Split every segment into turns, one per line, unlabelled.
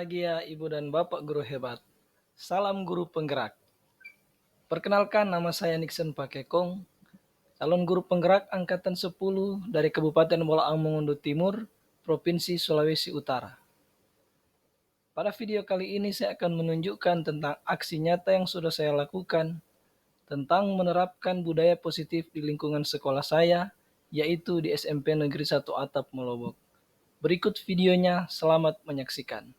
berbahagia Ibu dan Bapak guru hebat. Salam guru penggerak. Perkenalkan, nama saya Nixon Pakekong, calon guru penggerak angkatan 10 dari Kabupaten Bolaang Mongondo Timur, Provinsi Sulawesi Utara. Pada video kali ini saya akan menunjukkan tentang aksi nyata yang sudah saya lakukan tentang menerapkan budaya positif di lingkungan sekolah saya, yaitu di SMP Negeri 1 Atap Molobok. Berikut videonya, selamat menyaksikan.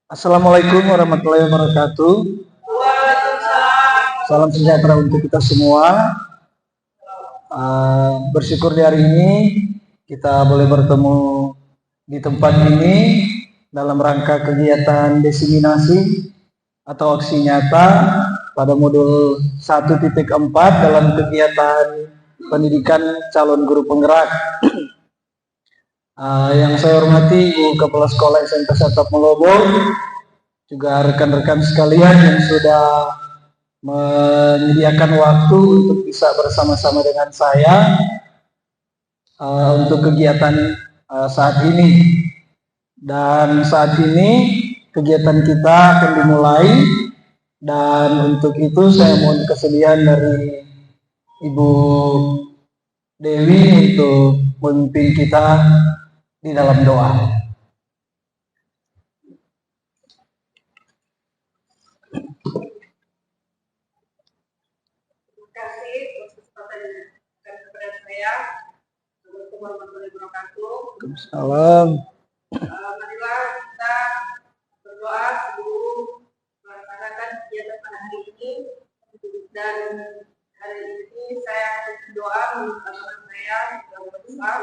Assalamualaikum warahmatullahi wabarakatuh. Salam sejahtera untuk kita semua. Bersyukur di hari ini kita boleh bertemu di tempat ini dalam rangka kegiatan diseminasi atau aksi nyata pada modul 1.4 dalam kegiatan pendidikan calon guru penggerak. Yang saya hormati Ibu Kepala Sekolah SMP Atap Molobok, juga rekan-rekan sekalian yang sudah menyediakan waktu untuk bisa bersama-sama dengan saya untuk kegiatan saat ini. Dan saat ini kegiatan kita akan dimulai, dan untuk itu saya mohon kesediaan dari Ibu Dewi untuk memimpin kita di dalam doa.
Terima kasih atas kesempatan yang diberikan kepada saya. Assalamualaikum warahmatullahi wabarakatuh.
Waalaikumsalam.
Marilah kita berdoa sebelum melaksanakan kegiatan pada hari ini. Dan hari ini saya akan berdoa mengucapkan saya dalam besar.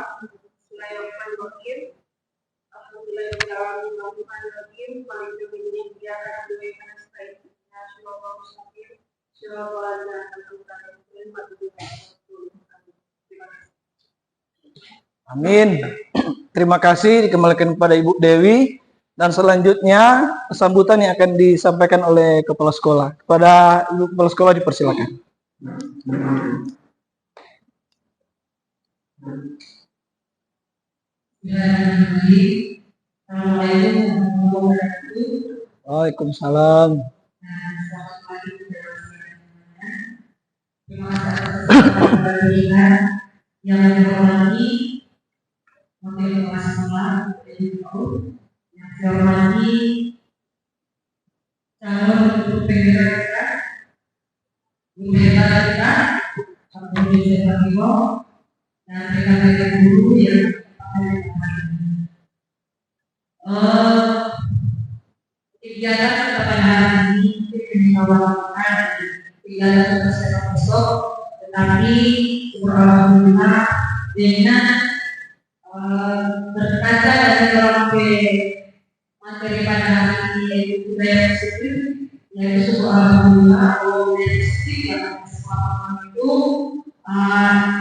Bismillahirrahmanirrahim. Alhamdulillahirrahmanirrahim.
Amin. Terima kasih dikembalikan kepada Ibu Dewi, dan selanjutnya sambutan yang akan disampaikan oleh Kepala Sekolah. Kepada Ibu Kepala Sekolah dipersilakan. Waalaikumsalam.
Terima kasih yang menghormati Wakil Kepala Sekolah yang saya hormati calon guru penggerak guru hebat kita, Pak Bimo, dan rekan-rekan guru yang kegiatan kita pada hari ini awalkan kegiatan bersama besok, tetapi alhamdulillah dengan berkaca dari berbagai materi pada hari ini, yaitu budaya positif, yaitu sebuah alhamdulillah budaya positif yang itu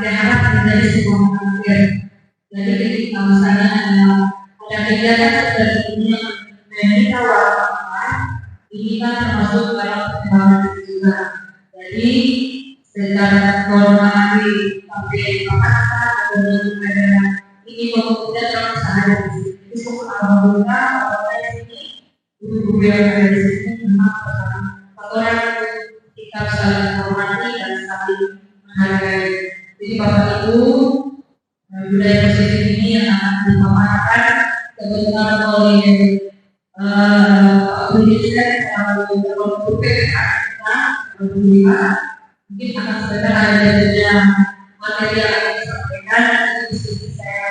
diharap menjadi sebuah materi. Jadi ketika misalnya ada kegiatan seperti ini yang kita lakukan, ini kan termasuk dalam perkembangan juga. Jadi secara koordinasi sampai memasak atau ini kemudian terus ada di sini. Jadi semua alhamdulillah kalau ini guru-guru yang ada di sini memang orang kita saling menghormati dan saling menghargai. Jadi Bapak Ibu, budaya positif ini yang akan dipaparkan kebetulan oleh Pak Dirjen kalau BPK alhamdulillah mungkin akan sebentar ada materi yang akan disampaikan. Di sini saya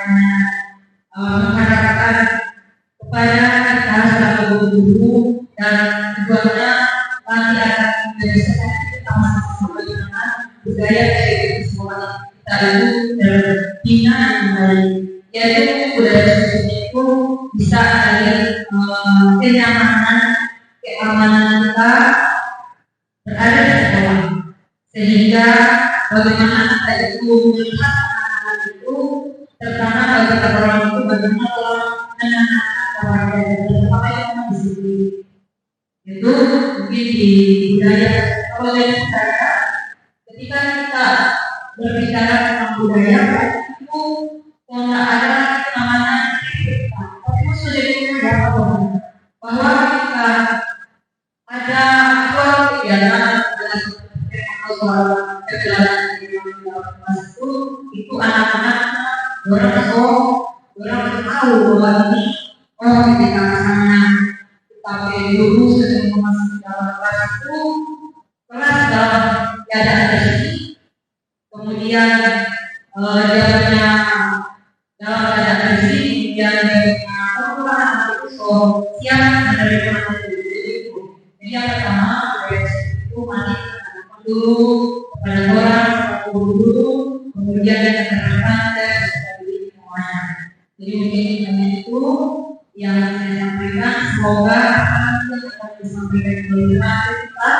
mengharapkan kepada kita selaku guru dan tujuannya nanti akan menjadi sesuatu kita sama-sama bagaimana budaya dari sekolah kita itu dalam bina yang baik, yaitu budaya sosialnya itu bisa dari kenyamanan, keamanan kita berada di sekolah, sehingga bagaimana kita itu melihat anak-anak itu, terutama bagi kita orang itu bagaimana anak-anak apa yang disiplin itu mungkin di budaya. Kalau dari saya, ketika kita berbicara tentang budaya itu tidak ada orang tahu bahwa ini ketika misalnya tapi dulu sedang memasuki dalam kelas itu kelas dalam keadaan bersih, kemudian dia punya dalam keadaan bersih, kemudian dia punya kekurangan itu siap menerima itu. Jadi yang pertama itu mandi dulu kepada orang dulu, kemudian kita terangkan tes dari semuanya. Jadi mungkin itu yang saya sampaikan, semoga apa yang akan disampaikan oleh kita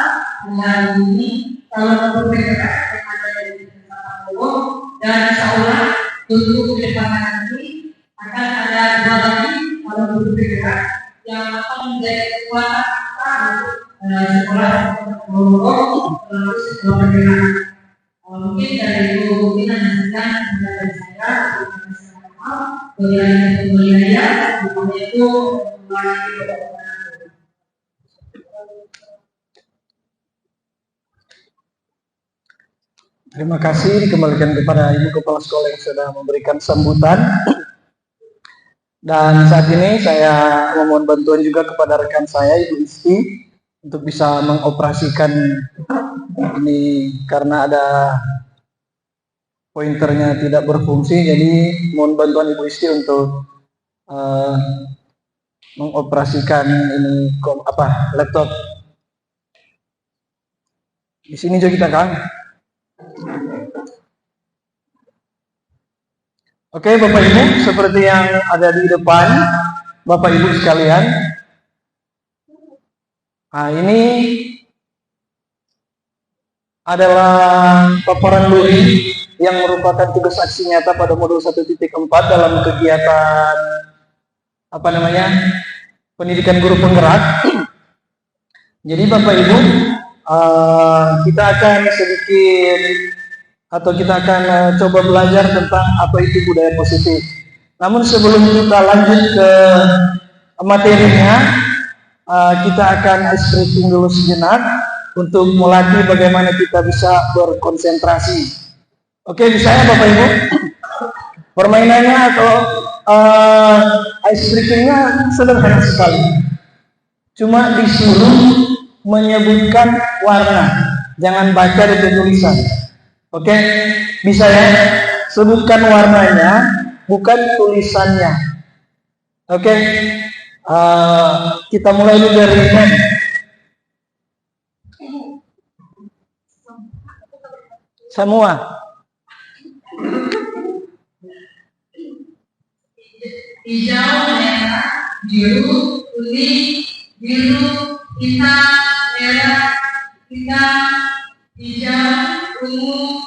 hari ini kalau bergerak yang ada dari Allah, dan insya Allah untuk ke depan nanti akan ada dua lagi kalau bergerak yang akan menjadi kekuatan kita sekolah terus sekolah bergerak. Mungkin dari itu mungkin hanya sekian dari saya.
Terima kasih dikembalikan kepada Ibu Kepala Sekolah yang sudah memberikan sambutan. Dan saat ini saya memohon bantuan juga kepada rekan saya Ibu Isti untuk bisa mengoperasikan ini karena ada pointernya tidak berfungsi, jadi mohon bantuan Ibu Isti untuk mengoperasikan ini laptop. Di sini juga kita Kang. Oke Bapak Ibu, seperti yang ada di depan Bapak Ibu sekalian. Nah ini adalah paparan LUI yang merupakan tugas aksi nyata pada modul 1.4 dalam kegiatan pendidikan guru penggerak. Jadi Bapak Ibu, kita akan kita akan coba belajar tentang apa itu budaya positif. Namun sebelum kita lanjut ke materinya, kita akan ice breaking dulu sejenak untuk melatih bagaimana kita bisa berkonsentrasi. Oke, bisa ya Bapak Ibu? Permainannya atau ice breakingnya sederhana sekali. Cuma disuruh menyebutkan warna, jangan baca dari tulisan. Oke, bisa ya? Sebutkan warnanya, bukan tulisannya. Oke, kita mulai dulu dari ini. Semua.
Hijau, merah, biru, kuning, biru, hitam, merah, hitam, hijau, ungu,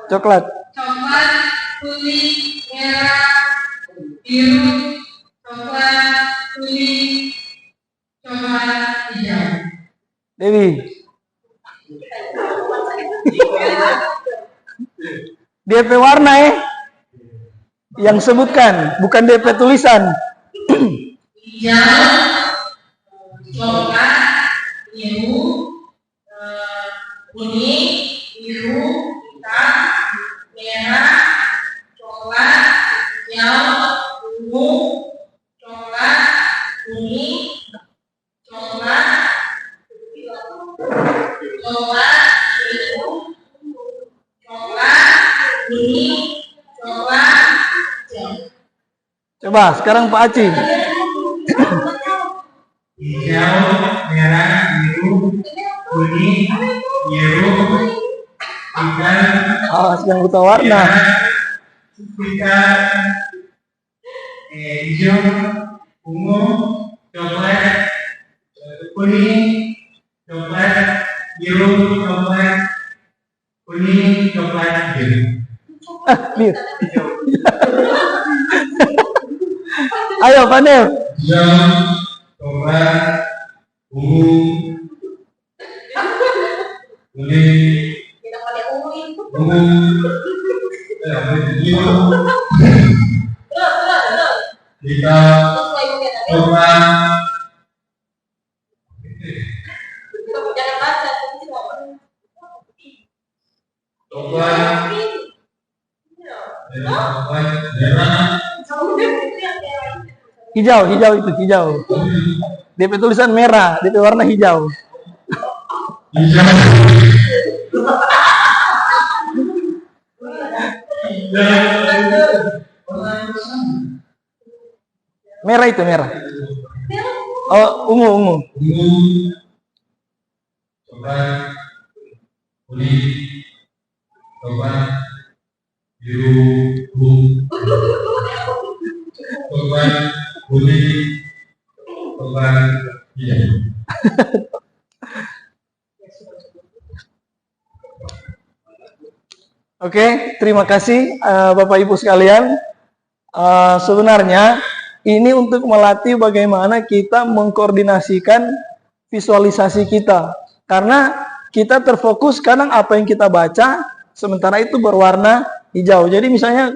Coklat.
coklat, kuning, merah, biru, coklat, kuning, coklat, hijau.
Dewi. DP warna yang sebutkan, bukan DP tulisan.
Hijau, coklat, biru, kuning, biru, hitam, merah, coklat, hijau, ungu, coklat, kuning, coklat, coklat, biru, coklat, kuning, coklat, hijau.
Coba sekarang Pak Aci.
Hijau, merah, biru, kuning, biru, hitam,
Awas yang buta warna.
kita hijau, ungu, coklat, kuning, coklat, biru, coklat, kuning, coklat, biru.
Bir. Ayo Panel.
Hijau, coklat, ungu, kuning, ungu, biru, hitam, coklat, coklat, merah,
Hijau itu hijau. DP tulisan merah, DP warna hijau.
hijau,
Merah itu merah. Oh, ungu.
ungu, coklat, kuning, coklat, biru, coklat, kuning, coklat, hijau.
Oke, terima kasih Bapak Ibu sekalian. Sebenarnya ini untuk melatih bagaimana kita mengkoordinasikan visualisasi kita. Karena kita terfokus kadang apa yang kita baca, sementara itu berwarna hijau. Jadi misalnya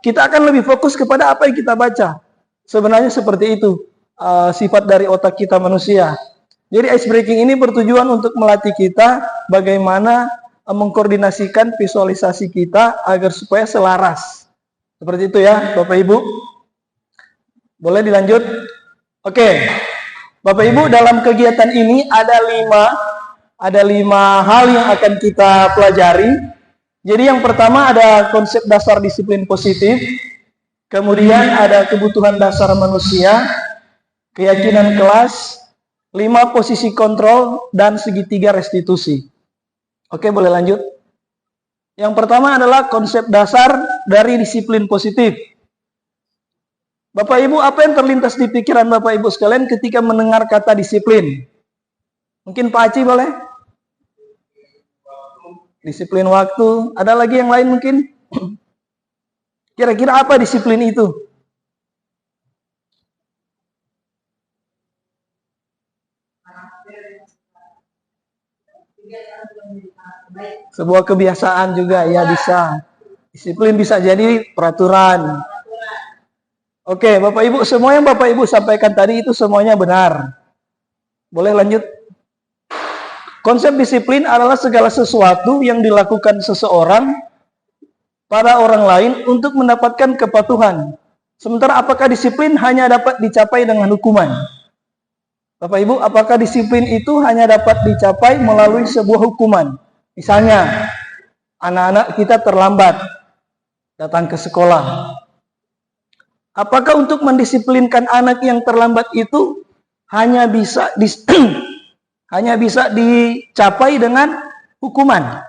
kita akan lebih fokus kepada apa yang kita baca. Sebenarnya seperti itu sifat dari otak kita manusia. Jadi ice breaking ini bertujuan untuk melatih kita bagaimana mengkoordinasikan visualisasi kita agar supaya selaras. Seperti itu ya Bapak Ibu. Boleh dilanjut? Oke. Bapak Ibu, dalam kegiatan ini ada lima hal yang akan kita pelajari. Jadi yang pertama ada konsep dasar disiplin positif. Kemudian ada kebutuhan dasar manusia, keyakinan kelas, 5 posisi kontrol, dan segitiga restitusi. Oke, boleh lanjut. Yang pertama adalah konsep dasar dari disiplin positif. Bapak Ibu, apa yang terlintas di pikiran Bapak Ibu sekalian ketika mendengar kata disiplin? Mungkin Pak Aci boleh? Disiplin waktu. Ada lagi yang lain mungkin? Kira-kira apa disiplin itu? Sebuah kebiasaan juga, ya bisa. Disiplin bisa jadi peraturan. Oke, Bapak Ibu, semua yang Bapak Ibu sampaikan tadi itu semuanya benar. Boleh lanjut? Konsep disiplin adalah segala sesuatu yang dilakukan seseorang pada orang lain untuk mendapatkan kepatuhan. Sementara apakah disiplin hanya dapat dicapai dengan hukuman? Bapak Ibu, apakah disiplin itu hanya dapat dicapai melalui sebuah hukuman? Misalnya, anak-anak kita terlambat datang ke sekolah. Apakah untuk mendisiplinkan anak yang terlambat itu hanya bisa dicapai dengan hukuman?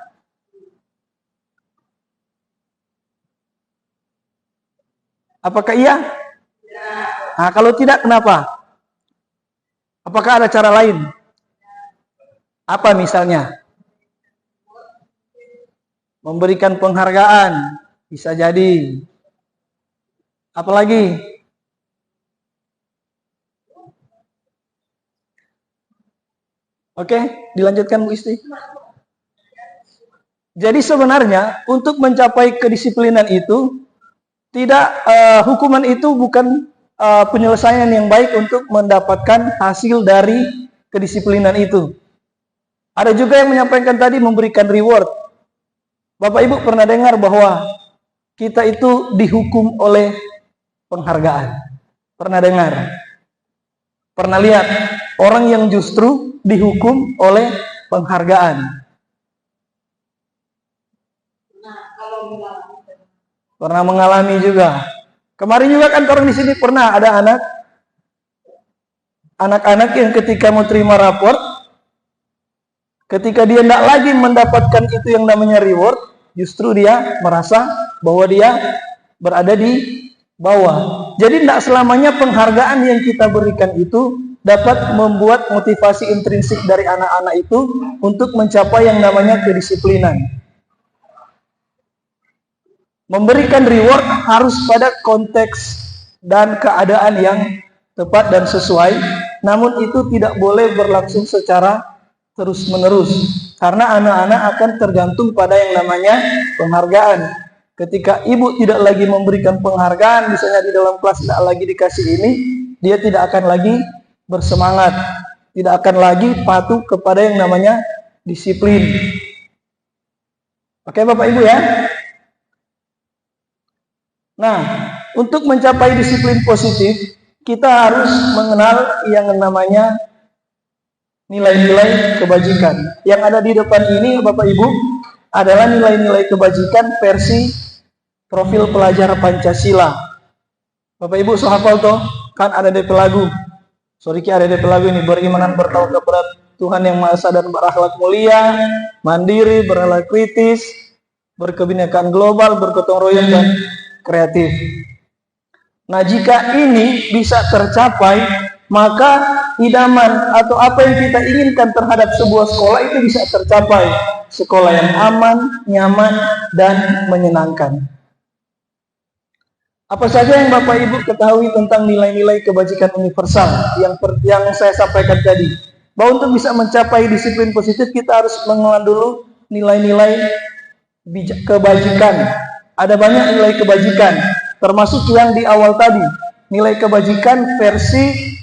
Apakah iya? Nah, kalau tidak, kenapa? Apakah ada cara lain? Apa misalnya? Memberikan penghargaan, bisa jadi. Apalagi? Oke, dilanjutkan Bu Isti. Jadi sebenarnya untuk mencapai kedisiplinan itu hukuman itu bukan penyelesaian yang baik untuk mendapatkan hasil dari kedisiplinan itu. Ada juga yang menyampaikan tadi memberikan reward. Bapak Ibu pernah dengar bahwa kita itu dihukum oleh penghargaan. Pernah dengar? Pernah lihat orang yang justru dihukum oleh penghargaan? Pernah mengalami juga. Kemarin juga kan orang di sini pernah ada anak-anak yang ketika mau terima raport, ketika dia tidak lagi mendapatkan itu yang namanya reward, justru dia merasa bahwa dia berada di bawah. Jadi tidak selamanya penghargaan yang kita berikan itu dapat membuat motivasi intrinsik dari anak-anak itu untuk mencapai yang namanya kedisiplinan. Memberikan reward harus pada konteks dan keadaan yang tepat dan sesuai, namun itu tidak boleh berlangsung secara terus-menerus, karena anak-anak akan tergantung pada yang namanya penghargaan. Ketika ibu tidak lagi memberikan penghargaan, misalnya di dalam kelas tidak lagi dikasih ini, dia tidak akan lagi bersemangat, tidak akan lagi patuh kepada yang namanya disiplin. Oke Bapak Ibu ya. Nah, untuk mencapai disiplin positif, kita harus mengenal yang namanya nilai-nilai kebajikan. Yang ada di depan ini, Bapak Ibu, adalah nilai-nilai kebajikan versi profil pelajar Pancasila. Bapak Ibu, so hafal toh? Kan ada DP lagu. Sorry, ada DP lagu ini. Beriman bertawakal kepada Tuhan yang Maha Esa dan berakhlak mulia, mandiri, berakhlak kritis, berkebinekaan global, bergotong royong dan kreatif. Nah, jika ini bisa tercapai, maka idaman atau apa yang kita inginkan terhadap sebuah sekolah itu bisa tercapai. Sekolah yang aman, nyaman, dan menyenangkan. Apa saja yang Bapak Ibu ketahui tentang nilai-nilai kebajikan universal yang saya sampaikan tadi? Bahwa untuk bisa mencapai disiplin positif, kita harus mengenal dulu nilai-nilai kebajikan. Ada banyak nilai kebajikan, termasuk yang di awal tadi, nilai kebajikan versi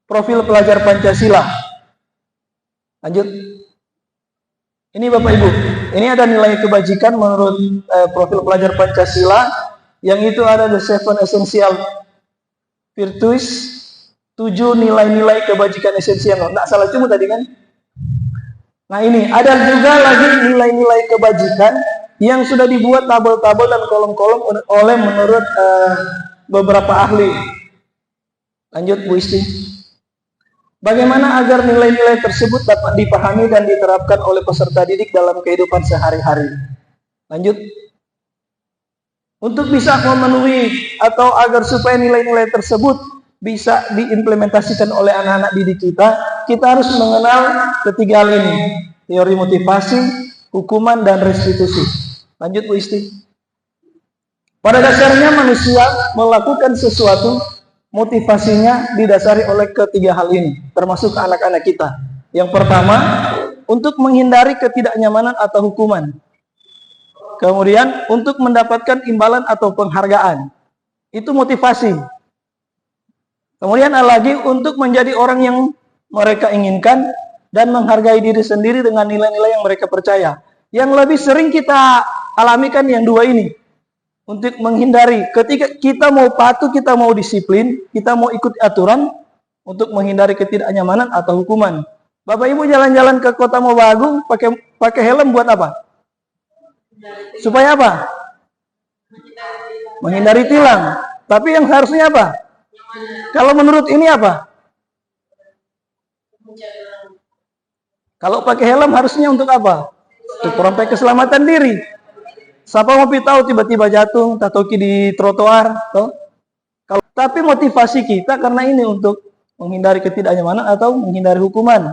profil pelajar Pancasila. Lanjut. Ini Bapak Ibu, ini ada nilai kebajikan menurut profil pelajar Pancasila, yang itu ada the 7 essential virtues, 7 nilai-nilai kebajikan esensial. Nggak salah cuma tadi kan? Nah ini, ada juga lagi nilai-nilai kebajikan yang sudah dibuat tabel-tabel dan kolom-kolom oleh menurut beberapa ahli. Lanjut Bu Isti. Bagaimana agar nilai-nilai tersebut dapat dipahami dan diterapkan oleh peserta didik dalam kehidupan sehari-hari? Lanjut. Untuk bisa memenuhi atau agar supaya nilai-nilai tersebut bisa diimplementasikan oleh anak-anak didik kita, kita harus mengenal ketiga hal ini. Teori motivasi, hukuman, dan restitusi. Lanjut Bu Isti. Pada dasarnya manusia melakukan sesuatu, motivasinya didasari oleh ketiga hal ini, termasuk anak-anak kita. Yang pertama, untuk menghindari ketidaknyamanan atau hukuman. Kemudian, untuk mendapatkan imbalan atau penghargaan. Itu motivasi. Kemudian ada lagi untuk menjadi orang yang mereka inginkan dan menghargai diri sendiri dengan nilai-nilai yang mereka percaya. Yang lebih sering kita alami kan yang dua ini. Untuk menghindari, ketika kita mau patuh, kita mau disiplin, kita mau ikut aturan, untuk menghindari ketidaknyamanan atau hukuman. Bapak Ibu jalan-jalan ke Kota Mobagu pakai helm buat apa? Supaya apa? Menghindari tilang. Tapi yang seharusnya apa? Kalau menurut ini apa? Kalau pakai helm harusnya untuk apa? Untuk sampai keselamatan diri. Siapa mau tahu tiba-tiba jatuh, tatoki di trotoar, toh? Tapi motivasi kita karena ini untuk menghindari ketidaknyamanan atau menghindari hukuman.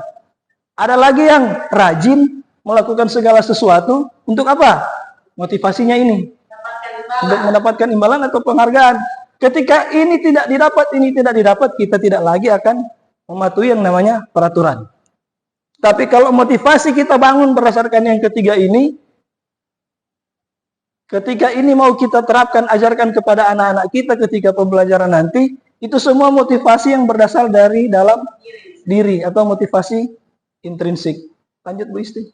Ada lagi yang rajin melakukan segala sesuatu untuk apa? Motivasinya ini untuk mendapatkan imbalan atau penghargaan. Ketika ini tidak didapat, kita tidak lagi akan mematuhi yang namanya peraturan. Tapi kalau motivasi kita bangun berdasarkan yang ketiga ini, ketika ini mau kita terapkan, ajarkan kepada anak-anak kita ketika pembelajaran nanti, itu semua motivasi yang berdasar dari dalam diri atau motivasi intrinsik. Lanjut Bu Isti.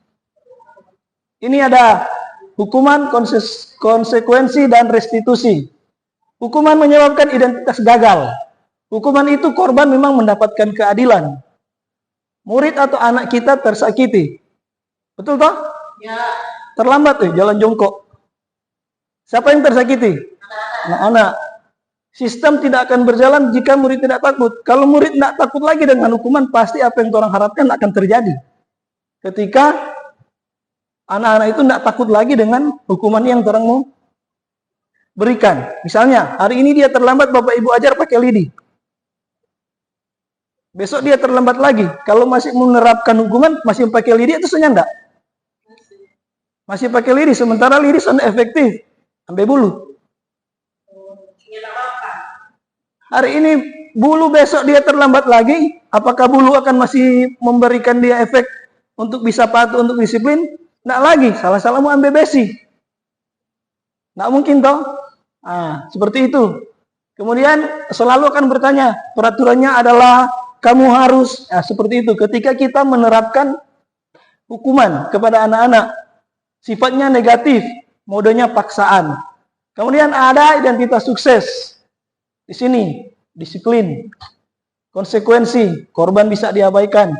Ini ada hukuman, konsekuensi, dan restitusi. Hukuman menyebabkan identitas gagal. Hukuman itu korban memang mendapatkan keadilan. Murid atau anak kita tersakiti. Betul toh?
Ya.
Terlambat jalan jongkok. Siapa yang tersakiti? Anak-anak. Sistem tidak akan berjalan jika murid tidak takut. Kalau murid tidak takut lagi dengan hukuman, pasti apa yang orang harapkan akan terjadi. Ketika anak-anak itu tidak takut lagi dengan hukuman yang orang mau berikan. Misalnya, hari ini dia terlambat, Bapak Ibu ajar pakai lidi. Besok dia terlambat lagi. Kalau masih menerapkan hukuman, masih pakai lidi, itu sebenarnya enggak? Masih pakai lidi, sementara lidi sangat efektif. Sampai bulu. Hari ini bulu, besok dia terlambat lagi. Apakah bulu akan masih memberikan dia efek untuk bisa patuh, untuk disiplin? Nggak lagi, salah-salah mau ambil besi. Nggak mungkin toh. Seperti itu. Kemudian selalu akan bertanya, peraturannya adalah kamu harus, seperti itu. Ketika kita menerapkan hukuman kepada anak-anak, sifatnya negatif, modenya paksaan. Kemudian ada identitas sukses. Di sini, disiplin, konsekuensi, korban bisa diabaikan.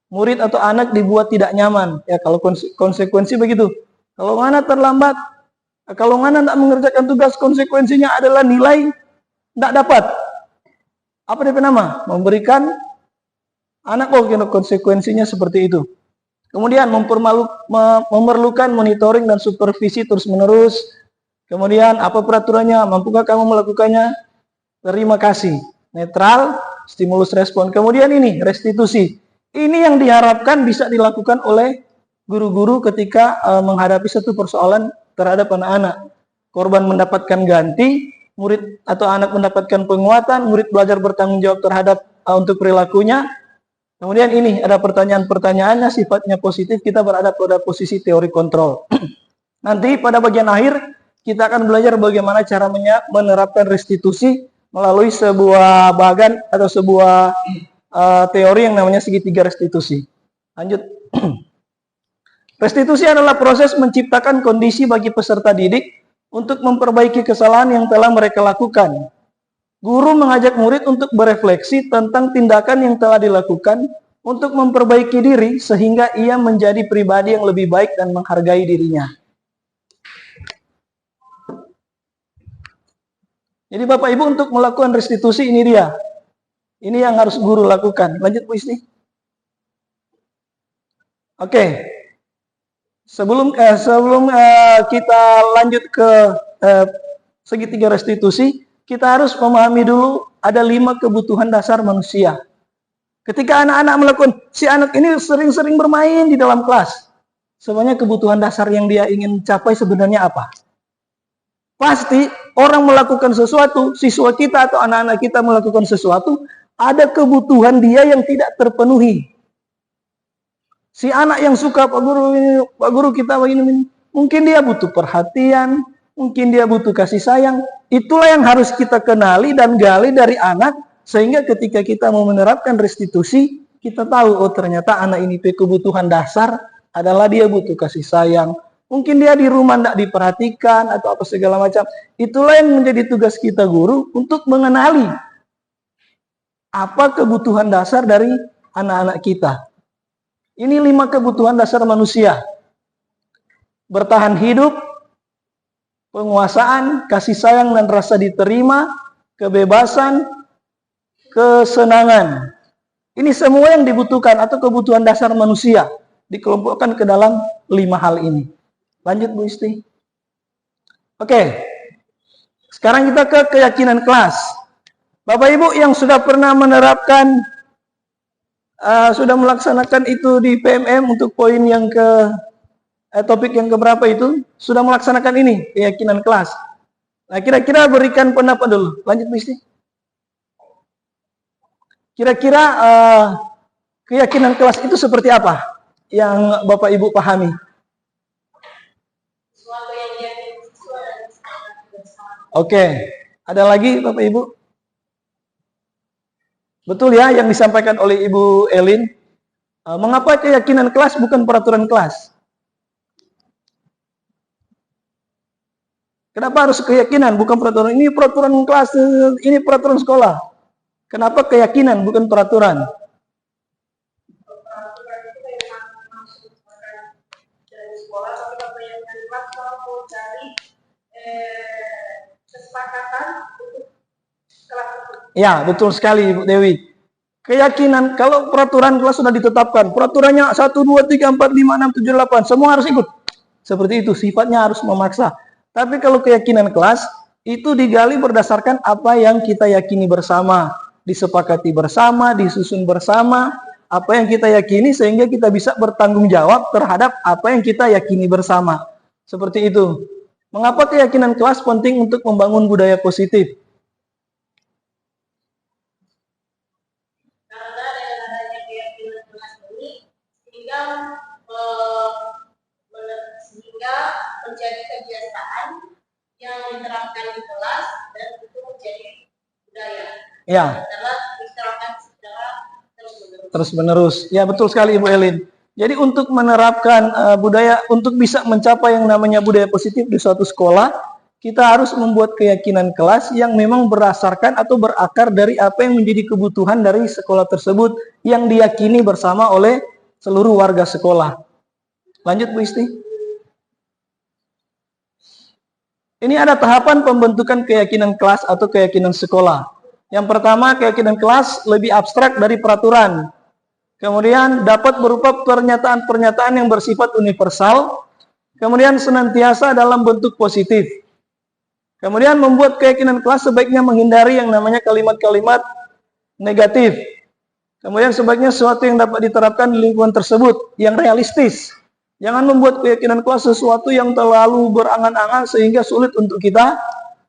Murid atau anak dibuat tidak nyaman. Ya, kalau konsekuensi begitu. Kalau mana terlambat, kalau mana tidak mengerjakan tugas, konsekuensinya adalah nilai tidak dapat. Apa dia nama? Memberikan anak konsekuensinya seperti itu. Kemudian memerlukan monitoring dan supervisi terus-menerus. Kemudian apa peraturannya? Mampukah kamu melakukannya? Terima kasih. Netral, stimulus respon. Kemudian ini, restitusi. Ini yang diharapkan bisa dilakukan oleh guru-guru ketika menghadapi satu persoalan terhadap anak-anak. Korban mendapatkan ganti, murid atau anak mendapatkan penguatan, murid belajar bertanggung jawab terhadap untuk perilakunya. Kemudian ini ada pertanyaan-pertanyaannya sifatnya positif, kita berada pada posisi teori kontrol. Nanti pada bagian akhir kita akan belajar bagaimana cara menerapkan restitusi melalui sebuah bagan atau sebuah teori yang namanya segitiga restitusi. Lanjut. Restitusi adalah proses menciptakan kondisi bagi peserta didik untuk memperbaiki kesalahan yang telah mereka lakukan. Guru mengajak murid untuk berefleksi tentang tindakan yang telah dilakukan untuk memperbaiki diri sehingga ia menjadi pribadi yang lebih baik dan menghargai dirinya. Jadi Bapak Ibu untuk melakukan restitusi ini dia. Ini yang harus guru lakukan. Lanjut Bu Isti. Oke. Sebelum kita lanjut ke segitiga restitusi, kita harus memahami dulu ada 5 kebutuhan dasar manusia. Ketika anak-anak melakukan, si anak ini sering-sering bermain di dalam kelas. Sebenarnya kebutuhan dasar yang dia ingin capai sebenarnya apa? Pasti orang melakukan sesuatu, siswa kita atau anak-anak kita melakukan sesuatu, ada kebutuhan dia yang tidak terpenuhi. Si anak yang suka, Pak Guru kita begini, mungkin dia butuh perhatian, mungkin dia butuh kasih sayang. Itulah yang harus kita kenali dan gali dari anak, sehingga ketika kita mau menerapkan restitusi, kita tahu, oh ternyata anak ini kebutuhan dasar adalah dia butuh kasih sayang. Mungkin dia di rumah tidak diperhatikan atau apa segala macam. Itulah yang menjadi tugas kita guru untuk mengenali apa kebutuhan dasar dari anak-anak kita. Ini 5 kebutuhan dasar manusia. Bertahan hidup, penguasaan, kasih sayang dan rasa diterima, kebebasan, kesenangan. Ini semua yang dibutuhkan atau kebutuhan dasar manusia dikelompokkan ke dalam 5 hal ini. Lanjut Bu Isti. Oke. Sekarang kita ke keyakinan kelas. Bapak Ibu yang sudah pernah menerapkan, sudah melaksanakan itu di PMM untuk poin yang topik yang keberapa itu, sudah melaksanakan ini, keyakinan kelas. Nah, kira-kira berikan pendapat dulu. Lanjut Bu Isti. Kira-kira keyakinan kelas itu seperti apa yang Bapak Ibu pahami? Oke, ada lagi Bapak Ibu? Betul ya yang disampaikan oleh Ibu Elin. Mengapa keyakinan kelas bukan peraturan kelas? Kenapa harus keyakinan bukan peraturan? Ini peraturan kelas, ini peraturan sekolah. Kenapa keyakinan bukan peraturan?
Peraturan itu memang masuk dari sekolah, tapi kebanyakan kelas mau cari kesepakatan untuk kelas itu.
Ya, betul sekali Ibu Dewi. Keyakinan, kalau peraturan kelas sudah ditetapkan, peraturannya 1, 2, 3, 4, 5, 6, 7, 8, semua harus ikut. Seperti itu, sifatnya harus memaksa. Tapi kalau keyakinan kelas, itu digali berdasarkan apa yang kita yakini bersama, disepakati bersama, disusun bersama, apa yang kita yakini sehingga kita bisa bertanggung jawab terhadap apa yang kita yakini bersama. Seperti itu. Mengapa keyakinan kelas penting untuk membangun budaya positif?
Karena dengan adanya keyakinan kelas ini sehingga menjadi kebiasaan yang diterapkan di kelas dan itu menjadi budaya.
Ya.
Adalah diterapkan secara
Terus-menerus. Ya, betul sekali Ibu Elin. Jadi untuk menerapkan budaya, untuk bisa mencapai yang namanya budaya positif di suatu sekolah, kita harus membuat keyakinan kelas yang memang berdasarkan atau berakar dari apa yang menjadi kebutuhan dari sekolah tersebut yang diyakini bersama oleh seluruh warga sekolah. Lanjut Bu Isti. Ini ada tahapan pembentukan keyakinan kelas atau keyakinan sekolah. Yang pertama, keyakinan kelas lebih abstrak dari peraturan. Kemudian dapat berupa pernyataan-pernyataan yang bersifat universal. Kemudian senantiasa dalam bentuk positif. Kemudian membuat keyakinan kelas sebaiknya menghindari yang namanya kalimat-kalimat negatif. Kemudian sebaiknya sesuatu yang dapat diterapkan di lingkungan tersebut, yang realistis. Jangan membuat keyakinan kelas sesuatu yang terlalu berangan-angan sehingga sulit untuk kita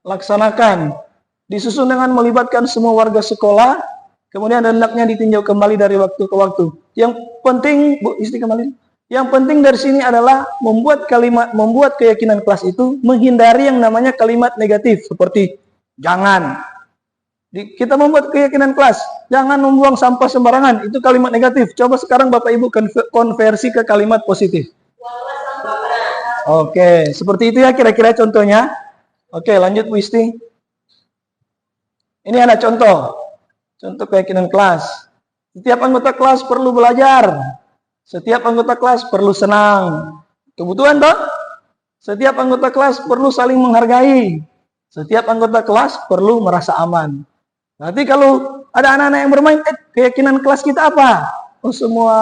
laksanakan. Disusun dengan melibatkan semua warga sekolah, kemudian hendaknya ditinjau kembali dari waktu ke waktu. Yang penting, Bu Isti kembali. Yang penting dari sini adalah membuat keyakinan kelas itu menghindari yang namanya kalimat negatif seperti jangan. Kita membuat keyakinan kelas, jangan membuang sampah sembarangan, itu kalimat negatif. Coba sekarang Bapak Ibu konversi ke kalimat positif. Oke, seperti itu ya kira-kira contohnya. Oke, lanjut Bu Isti. Ini ada contoh keyakinan kelas. Setiap anggota kelas perlu belajar. Setiap anggota kelas perlu senang. Kebutuhan toh? Setiap anggota kelas perlu saling menghargai. Setiap anggota kelas perlu merasa aman. Nanti kalau ada anak-anak yang bermain, keyakinan kelas kita apa? Oh, semua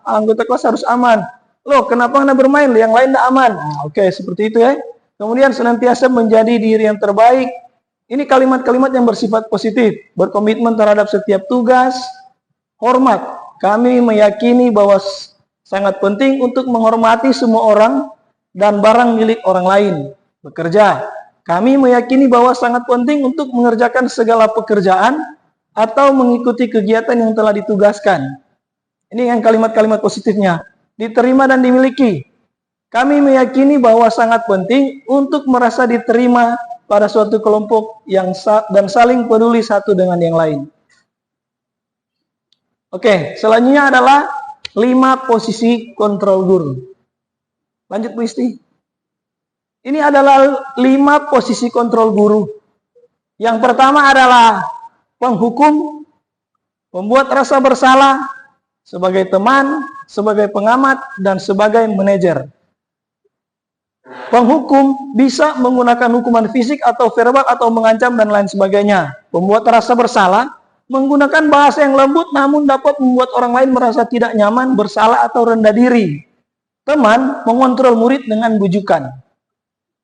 anggota kelas harus aman. Loh, kenapa Anda bermain? Yang lain tidak aman. Nah, oke, seperti itu ya. Kemudian senantiasa menjadi diri yang terbaik. Ini kalimat-kalimat yang bersifat positif. Berkomitmen terhadap setiap tugas. Hormat. Kami meyakini bahwa sangat penting untuk menghormati semua orang dan barang milik orang lain. Bekerja. Kami meyakini bahwa sangat penting untuk mengerjakan segala pekerjaan atau mengikuti kegiatan yang telah ditugaskan. Ini yang kalimat-kalimat positifnya. Diterima dan dimiliki. Kami meyakini bahwa sangat penting untuk merasa diterima pada suatu kelompok dan saling peduli satu dengan yang lain. Oke, selanjutnya adalah 5 posisi kontrol guru. Lanjut Bu Isti. Ini adalah 5 posisi kontrol guru. Yang pertama adalah penghukum, membuat rasa bersalah, sebagai teman, sebagai pengamat, dan sebagai manajer. Penghukum bisa menggunakan hukuman fisik atau verbal atau mengancam dan lain sebagainya. Membuat rasa bersalah, menggunakan bahasa yang lembut namun dapat membuat orang lain merasa tidak nyaman, bersalah atau rendah diri. Teman mengontrol murid dengan bujukan.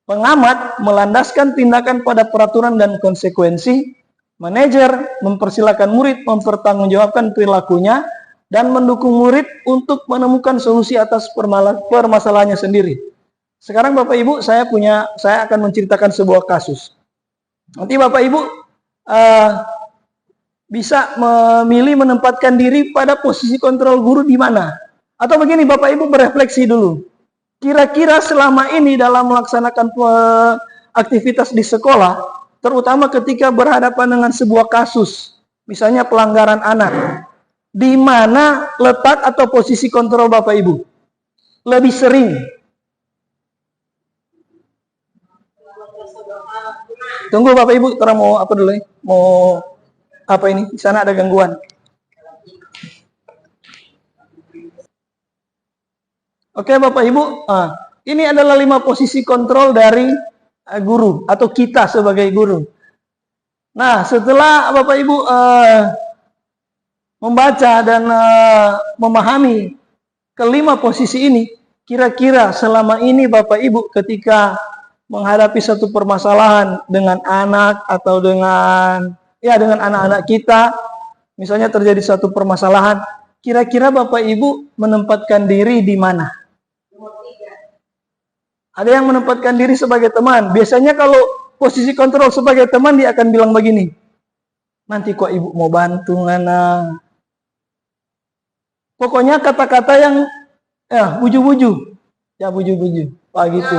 Pengamat melandaskan tindakan pada peraturan dan konsekuensi. Manajer mempersilahkan murid mempertanggungjawabkan perilakunya dan mendukung murid untuk menemukan solusi atas permasalahannya sendiri. Sekarang Bapak Ibu, saya akan menceritakan sebuah kasus. Nanti Bapak Ibu bisa memilih menempatkan diri pada posisi kontrol guru di mana. Atau begini, Bapak Ibu berefleksi dulu. Kira-kira selama ini dalam melaksanakan aktivitas di sekolah, terutama ketika berhadapan dengan sebuah kasus, misalnya pelanggaran anak, di mana letak atau posisi kontrol Bapak Ibu? Lebih sering. Tunggu Bapak Ibu, terang mau apa dulu ya? Mau apa ini? Di sana ada gangguan. Oke Bapak Ibu, ini adalah 5 posisi kontrol dari guru atau kita sebagai guru. Nah, setelah Bapak Ibu membaca dan memahami ke-5 posisi ini, kira-kira selama ini Bapak Ibu ketika menghadapi satu permasalahan dengan anak atau dengan anak-anak kita, misalnya terjadi satu permasalahan, kira-kira Bapak Ibu menempatkan diri di mana? Ada yang menempatkan diri sebagai teman. Biasanya kalau posisi kontrol sebagai teman, dia akan bilang begini, nanti kok Ibu mau bantu ngana. Pokoknya kata-kata yang buju-buju. Ya buju-buju. Wah gitu.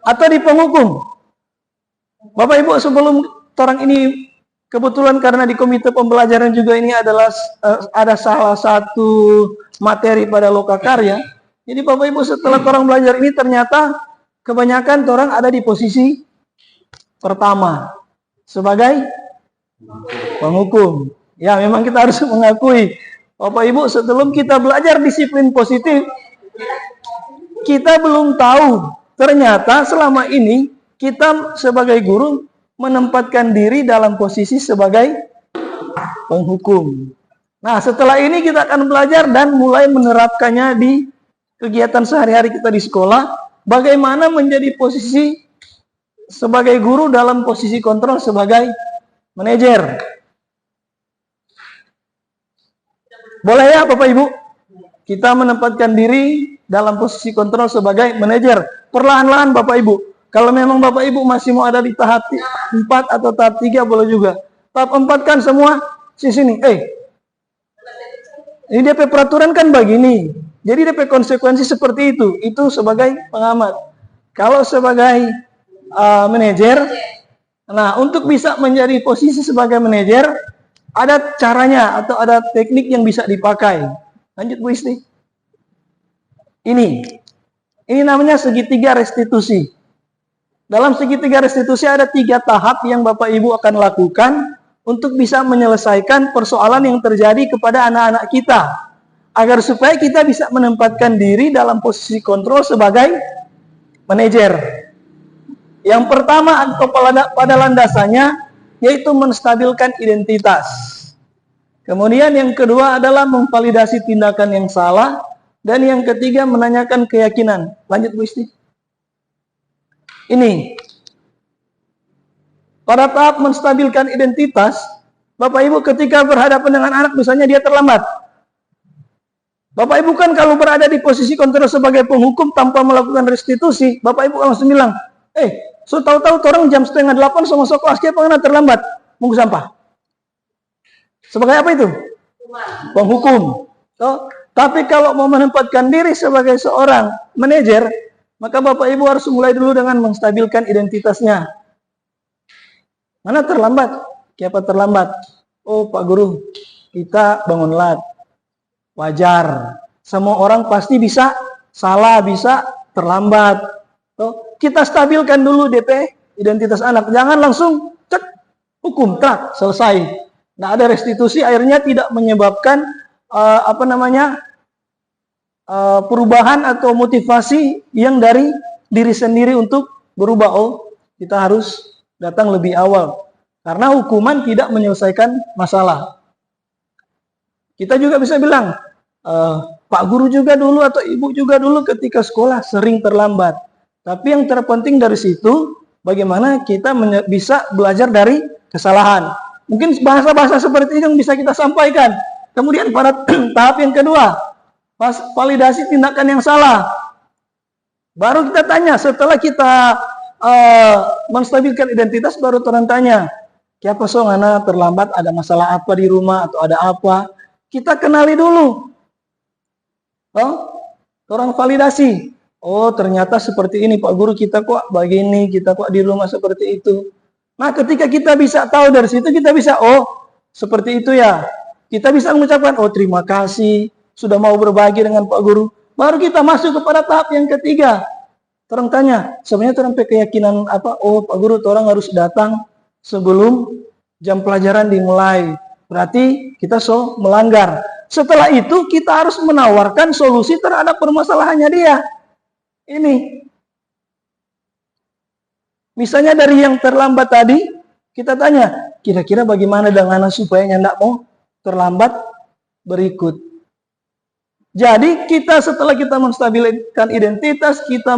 Atau di penghukum. Bapak Ibu, sebelum orang ini kebetulan karena di komite pembelajaran juga ini adalah ada salah satu materi pada lokakarya. Jadi Bapak Ibu setelah orang belajar ini ternyata kebanyakan orang ada di posisi pertama sebagai penghukum. Ya, memang kita harus mengakui, Bapak Ibu, sebelum kita belajar disiplin positif, kita belum tahu ternyata selama ini kita sebagai guru menempatkan diri dalam posisi sebagai penghukum. Nah, setelah ini kita akan belajar dan mulai menerapkannya di kegiatan sehari-hari kita di sekolah, bagaimana menjadi posisi sebagai guru dalam posisi kontrol sebagai manajer. Boleh ya Bapak Ibu? Kita menempatkan diri dalam posisi kontrol sebagai manajer. Perlahan-lahan Bapak Ibu. Kalau memang Bapak Ibu masih mau ada di tahap 4 atau tahap 3 boleh juga. Tahap 4 kan semua sini. Ini DP peraturan kan begini. Jadi DP konsekuensi seperti itu. Itu sebagai pengamat. Kalau sebagai manajer, nah untuk bisa menjadi posisi sebagai manajer, ada caranya atau ada teknik yang bisa dipakai. Lanjut Bu Isti. Ini namanya segitiga restitusi. Dalam segitiga restitusi ada 3 tahap yang Bapak Ibu akan lakukan untuk bisa menyelesaikan persoalan yang terjadi kepada anak-anak kita. Agar supaya kita bisa menempatkan diri dalam posisi kontrol sebagai manajer. Yang pertama atau pada landasannya yaitu menstabilkan identitas. Kemudian yang kedua adalah memvalidasi tindakan yang salah. Dan yang ketiga menanyakan keyakinan. Lanjut Bu Isti. Ini. Pada tahap menstabilkan identitas, Bapak Ibu ketika berhadapan dengan anak misalnya dia terlambat. Bapak Ibu kan kalau berada di posisi kontrol sebagai penghukum tanpa melakukan restitusi, Bapak Ibu langsung bilang, so tahu-tahu orang jam 7:30 sama sok kelas dia pengen terlambat mungut sampah. Sebagai apa itu? Penghukum. Tapi kalau mau menempatkan diri sebagai seorang manajer, maka Bapak Ibu harus mulai dulu dengan menstabilkan identitasnya. Mana terlambat? Siapa terlambat? Oh Pak Guru, kita bangun lat. Wajar. Semua orang pasti bisa salah, bisa terlambat. Kita stabilkan dulu DP identitas anak. Jangan langsung cek hukum tak selesai. Nah ada restitusi akhirnya tidak menyebabkan perubahan atau motivasi yang dari diri sendiri untuk berubah. Oh kita harus datang lebih awal. Karena hukuman tidak menyelesaikan masalah. Kita juga bisa bilang, Pak Guru juga dulu atau Ibu juga dulu ketika sekolah sering terlambat. Tapi yang terpenting dari situ, bagaimana kita bisa belajar dari kesalahan. Mungkin bahasa-bahasa seperti ini yang bisa kita sampaikan. Kemudian pada tahap yang kedua, validasi tindakan yang salah. Baru kita tanya, setelah kita menstabilkan identitas, baru orang tanya, siapa ngana terlambat, ada masalah apa di rumah atau ada apa? Kita kenali dulu. Orang validasi. Oh ternyata seperti ini Pak Guru, kita kok begini, kita kok di rumah seperti itu. Nah ketika kita bisa tahu dari situ, kita bisa, oh seperti itu ya. Kita bisa mengucapkan, oh terima kasih, sudah mau berbagi dengan Pak Guru. Baru kita masuk kepada tahap yang ketiga. Orang tanya, sebenarnya orang keyakinan apa? Oh Pak Guru, orang harus datang sebelum jam pelajaran dimulai. Berarti kita melanggar. Setelah itu kita harus menawarkan solusi terhadap permasalahannya dia. Ini. Misalnya dari yang terlambat tadi, kita tanya, kira-kira bagaimana dengan supaya tidak mau terlambat berikut. Jadi kita setelah kita menstabilkan identitas, kita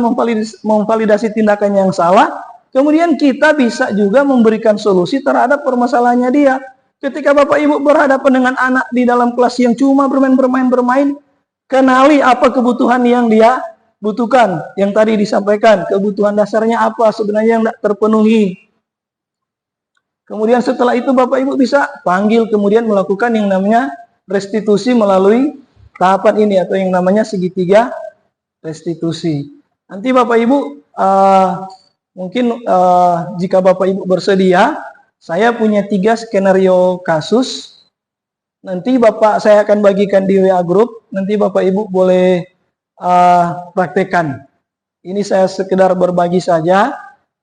memvalidasi tindakan yang salah, kemudian kita bisa juga memberikan solusi terhadap permasalahannya dia. Ketika Bapak Ibu berhadapan dengan anak di dalam kelas yang cuma bermain, kenali apa kebutuhan yang dia butuhkan. Yang tadi disampaikan, kebutuhan dasarnya apa sebenarnya yang tidak terpenuhi. Kemudian setelah itu Bapak Ibu bisa panggil, kemudian melakukan yang namanya restitusi melalui tahapan ini atau yang namanya segitiga restitusi. Nanti Bapak Ibu mungkin jika Bapak Ibu bersedia, saya punya 3 skenario kasus. Nanti saya akan bagikan di WA Group. Nanti Bapak Ibu boleh praktekkan. Ini saya sekedar berbagi saja.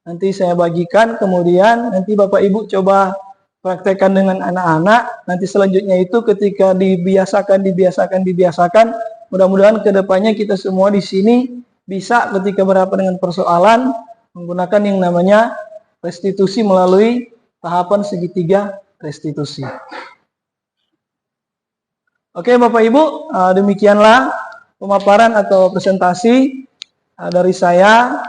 Nanti saya bagikan, kemudian nanti Bapak Ibu coba praktekkan dengan anak-anak. Nanti selanjutnya itu ketika dibiasakan, mudah-mudahan kedepannya kita semua di sini bisa ketika berhadapan dengan persoalan menggunakan yang namanya restitusi melalui tahapan segitiga restitusi. Oke Bapak Ibu, demikianlah pemaparan atau presentasi dari saya.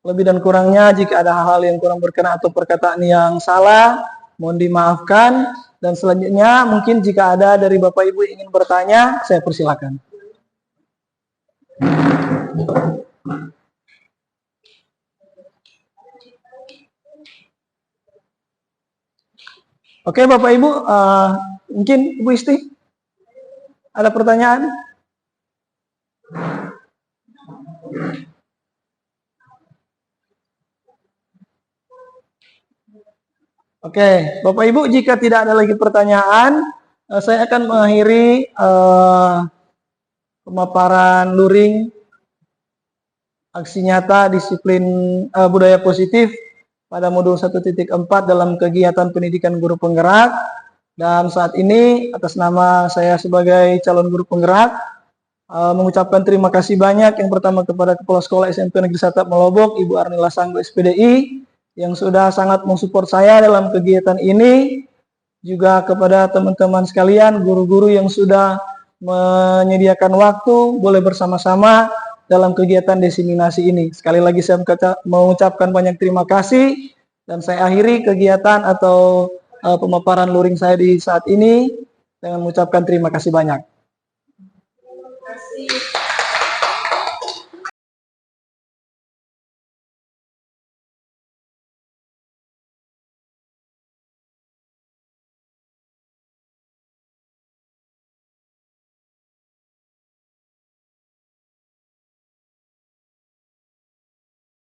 Lebih dan kurangnya jika ada hal-hal yang kurang berkenan atau perkataan yang salah, mohon dimaafkan. Dan selanjutnya mungkin jika ada dari Bapak Ibu yang ingin bertanya, saya persilakan. Oke Bapak Ibu, mungkin Ibu Isti ada pertanyaan? Oke, Bapak Ibu, jika tidak ada lagi pertanyaan, saya akan mengakhiri pemaparan luring aksi nyata disiplin budaya positif pada modul 1.4 dalam kegiatan pendidikan guru penggerak. Dan saat ini atas nama saya sebagai calon guru penggerak mengucapkan terima kasih banyak yang pertama kepada Kepala Sekolah SMP Negeri 1 Melobok, Ibu Arnila Sanggo SPDI, yang sudah sangat mensupport saya dalam kegiatan ini, juga kepada teman-teman sekalian, guru-guru yang sudah menyediakan waktu, boleh bersama-sama dalam kegiatan diseminasi ini. Sekali lagi saya mengucapkan banyak terima kasih, dan saya akhiri kegiatan atau pemaparan luring saya di saat ini dengan mengucapkan terima kasih banyak.
Terima kasih.